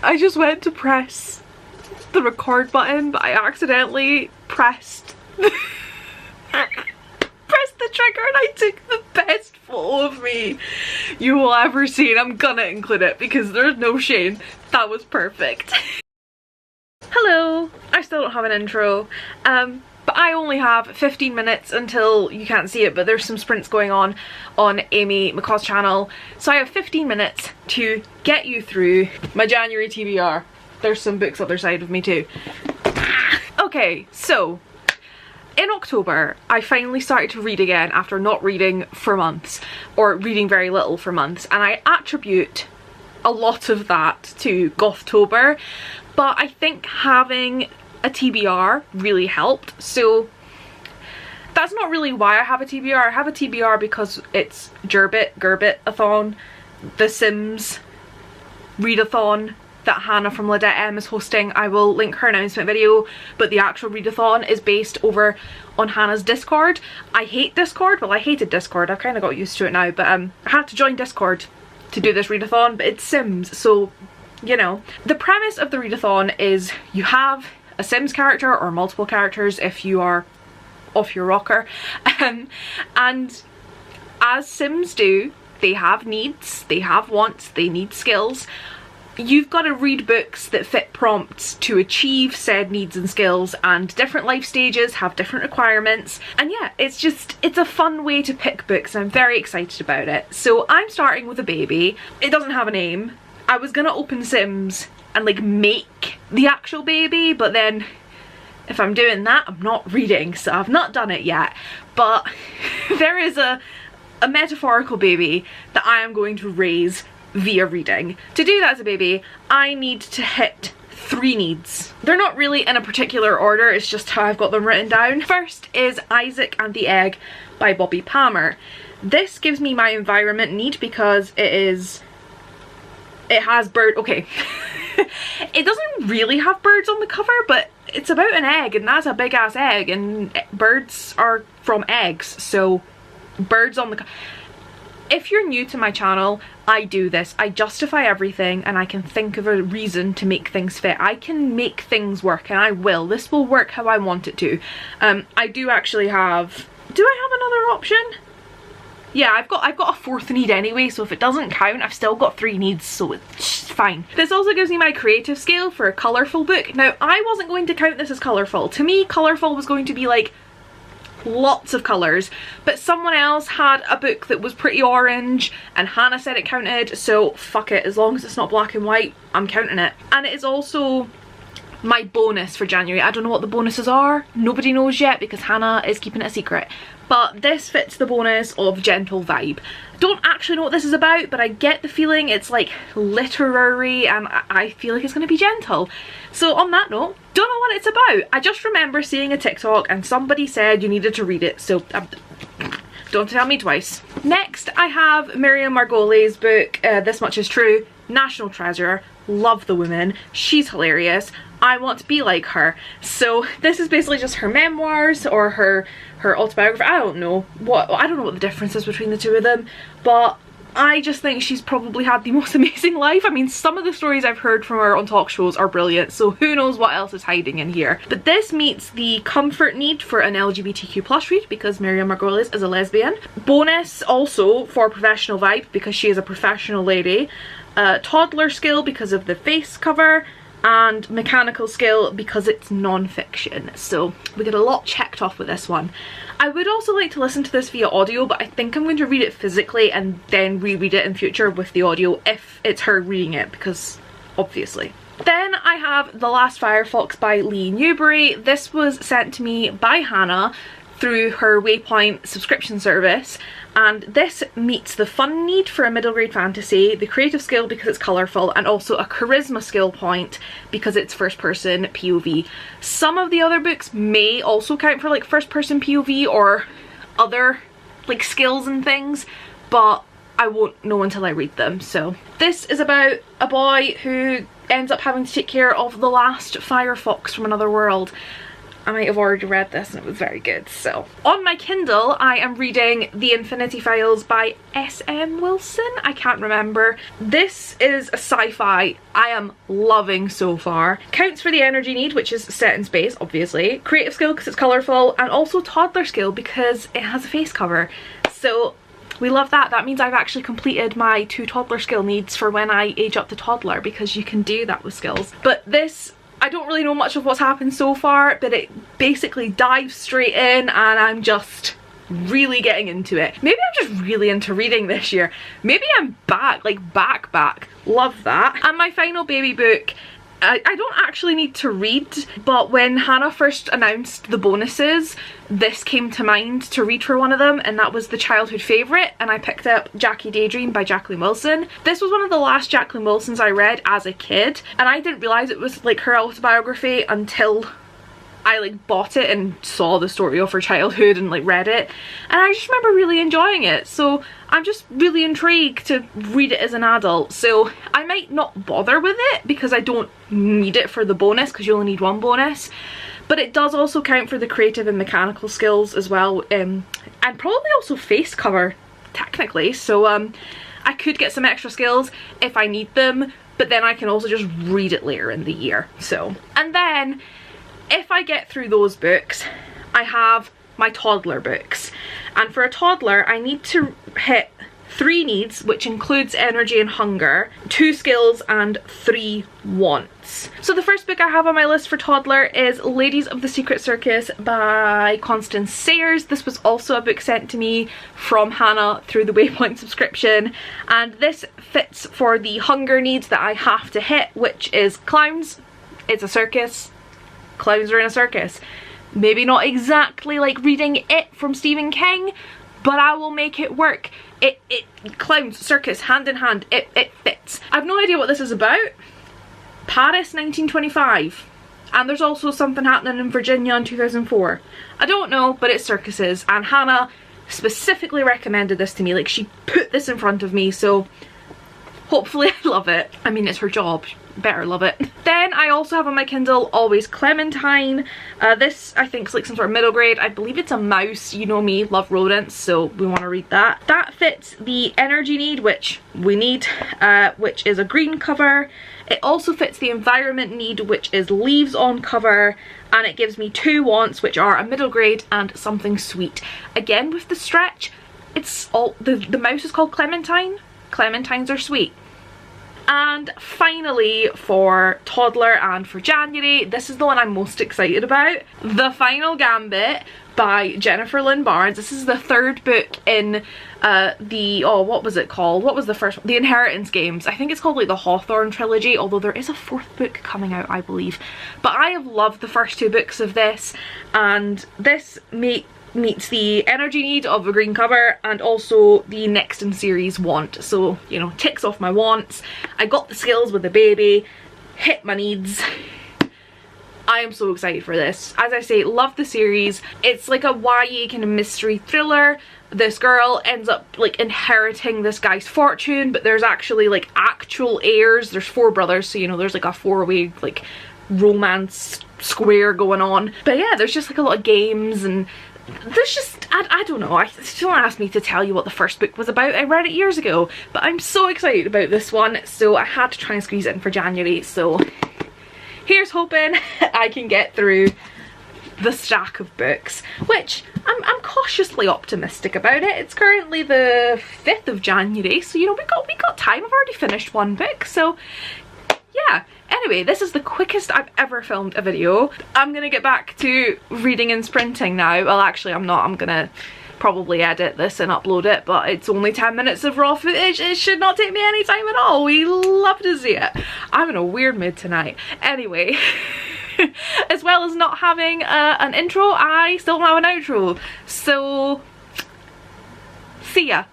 I just went to press the record button, but I accidentally pressed the trigger and I took the best photo of me you will ever see, and I'm gonna include it because there's no shame. That was perfect. Hello, I still don't have an intro, but I only have 15 minutes until you can't see it, but there's some sprints going on Amy McCaw's channel, so I have 15 minutes to get you through my January TBR. There's some books other side of me too. Okay, so in October, I finally started to read again after not reading for months, or reading very little for months, and I attribute a lot of that to Gothtober, but I think having a TBR really helped. So that's not really why I have a TBR. I have a TBR because it's Gerbitathon, the Sims readathon that Hannah from Ladette M is hosting. I will link her announcement video, but the actual readathon is based over on Hannah's Discord. I hate Discord. Well, I hated Discord. I've kind of got used to it now, but I had to join Discord to do this readathon, but it's Sims, so you know. The premise of the readathon is you have a Sims character or multiple characters if you are off your rocker, and as Sims do, they have needs, they have wants, they need skills. You've got to read books that fit prompts to achieve said needs and skills, and different life stages have different requirements, and yeah, it's a fun way to pick books and I'm very excited about it. So I'm starting with a baby. It doesn't have a name. I was gonna open Sims and like make the actual baby, but then if I'm doing that, I'm not reading, so I've not done it yet. But there is a metaphorical baby that I am going to raise via reading. To do that as a baby, I need to hit 3 needs. They're not really in a particular order, it's just how I've got them written down. First is Isaac and the Egg by Bobby Palmer. This gives me my environment need because it has bird, okay. It doesn't really have birds on the cover, but it's about an egg, and that's a big ass egg, and birds are from eggs, so birds on the cover. If you're new to my channel, I do this. I justify everything and I can think of a reason to make things fit. I can make things work, and I will. This will work how I want it to. I do actually have... Do I have another option? Yeah, I've got a 4th need anyway, so if it doesn't count, I've still got 3 needs, so it's fine. This also gives me my creative scale for a colourful book. Now, I wasn't going to count this as colourful. To me, colourful was going to be like lots of colours, but someone else had a book that was pretty orange and Hannah said it counted, so fuck it, as long as it's not black and white, I'm counting it. And it is also my bonus for January. I don't know what the bonuses are, nobody knows yet because Hannah is keeping it a secret, but this fits the bonus of gentle vibe. Don't actually know what this is about, but I get the feeling it's like literary and I feel like it's going to be gentle. So on that note, don't know what it's about. I just remember seeing a TikTok and somebody said you needed to read it, so don't tell me twice. Next I have Miriam Margolyes's book, This Much Is True, National Treasure. Love the woman, she's hilarious. I want to be like her. So this is basically just her memoirs or her autobiography. I don't know what the difference is between the two of them, but I just think she's probably had the most amazing life. I mean, some of the stories I've heard from her on talk shows are brilliant, so who knows what else is hiding in here. But this meets the comfort need for an LGBTQ+ read because Miriam Margolyes is a lesbian. Bonus also for professional vibe because she is a professional lady. Toddler skill because of the face cover, and mechanical skill because it's non-fiction. So we get a lot checked off with this one. I would also like to listen to this via audio, but I think I'm going to read it physically and then reread it in future with the audio if it's her reading it, because obviously. Then I have The Last Firefox by Lee Newberry. This was sent to me by Hannah through her Waypoint subscription service, and this meets the fun need for a middle grade fantasy, the creative skill because it's colourful, and also a charisma skill point because it's first person POV. Some of the other books may also count for like first person POV or other like skills and things, but I won't know until I read them. So this is about a boy who ends up having to take care of the last firefox from another world. I might have already read this and it was very good. So on my Kindle I am reading The Infinity Files by S.M. Wilson. I can't remember. This is a sci-fi I am loving so far. Counts for the energy need, which is set in space obviously, creative skill because it's colourful, and also toddler skill because it has a face cover. So we love that. That means I've actually completed my 2 toddler skill needs for when I age up to toddler, because you can do that with skills. But this, I don't really know much of what's happened so far, but it basically dives straight in and I'm just really getting into it. Maybe I'm just really into reading this year. Maybe I'm back, like back. Love that. And my final baby book, I don't actually need to read, but when Hannah first announced the bonuses, this came to mind to read for one of them, and that was the childhood favourite, and I picked up Jackie Daydream by Jacqueline Wilson. This was one of the last Jacqueline Wilsons I read as a kid, and I didn't realise it was like her autobiography until I like bought it and saw the story of her childhood and like read it, and I just remember really enjoying it. So I'm just really intrigued to read it as an adult. So I might not bother with it because I don't need it for the bonus, because you only need 1 bonus, but it does also count for the creative and mechanical skills as well, and probably also face cover technically. So I could get some extra skills if I need them, but then I can also just read it later in the year. So, and then if I get through those books, I have my toddler books, and for a toddler I need to hit 3 needs, which includes energy and hunger, 2 skills and 3 wants. So the first book I have on my list for toddler is Ladies of the Secret Circus by Constance Sayers. This was also a book sent to me from Hannah through the Waypoint subscription, and this fits for the hunger needs that I have to hit, which is clowns. It's a circus. Clowns are in a circus. Maybe not exactly like reading It from Stephen King, but I will make it work. Clowns, circus, hand in hand, it fits. I have no idea what this is about. Paris 1925. And there's also something happening in Virginia in 2004. I don't know, but it's circuses, and Hannah specifically recommended this to me. Like, she put this in front of me, so hopefully I love it. I mean, it's her job. Better love it. Then I also have on my Kindle Always Clementine. This I think is like some sort of middle grade. I believe it's a mouse. You know me, love rodents, so we want to read that. That fits the energy need, which we need, which is a green cover. It also fits the environment need, which is leaves on cover, and it gives me 2 wants, which are a middle grade and something sweet. Again, with the stretch, it's all the mouse is called Clementine. Clementines are sweet. And finally, for toddler and for January, this is the one I'm most excited about. The Final Gambit by Jennifer Lynn Barnes. This is the 3rd book in what was it called? What was the first one? The Inheritance Games. I think it's called like the Hawthorne trilogy, although there is a 4th book coming out, I believe. But I have loved the first 2 books of this, and this meets the energy need of a green cover and also the next in series want. So, you know, ticks off my wants. I got the skills with the baby, hit my needs. I am so excited for this. As I say, love the series. It's like a YA kind of mystery thriller. This girl ends up like inheriting this guy's fortune, but there's actually like actual heirs. There's 4 brothers, so you know, there's like a 4-way like romance square going on. But yeah, there's just like a lot of games, and there's just, I don't know, don't ask me to tell you what the first book was about. I read it years ago, but I'm so excited about this one, so I had to try and squeeze it in for January. So here's hoping I can get through the stack of books, which I'm cautiously optimistic about it. It's currently the 5th of January, so you know, we got time. I've already finished 1 book, so yeah. Anyway, this is the quickest I've ever filmed a video. I'm gonna get back to reading and sprinting now. Well, actually I'm not. I'm gonna probably edit this and upload it, but it's only 10 minutes of raw footage. It should not take me any time at all. We love to see it. I'm in a weird mood tonight. Anyway, as well as not having an intro, I still don't have an outro. So, see ya.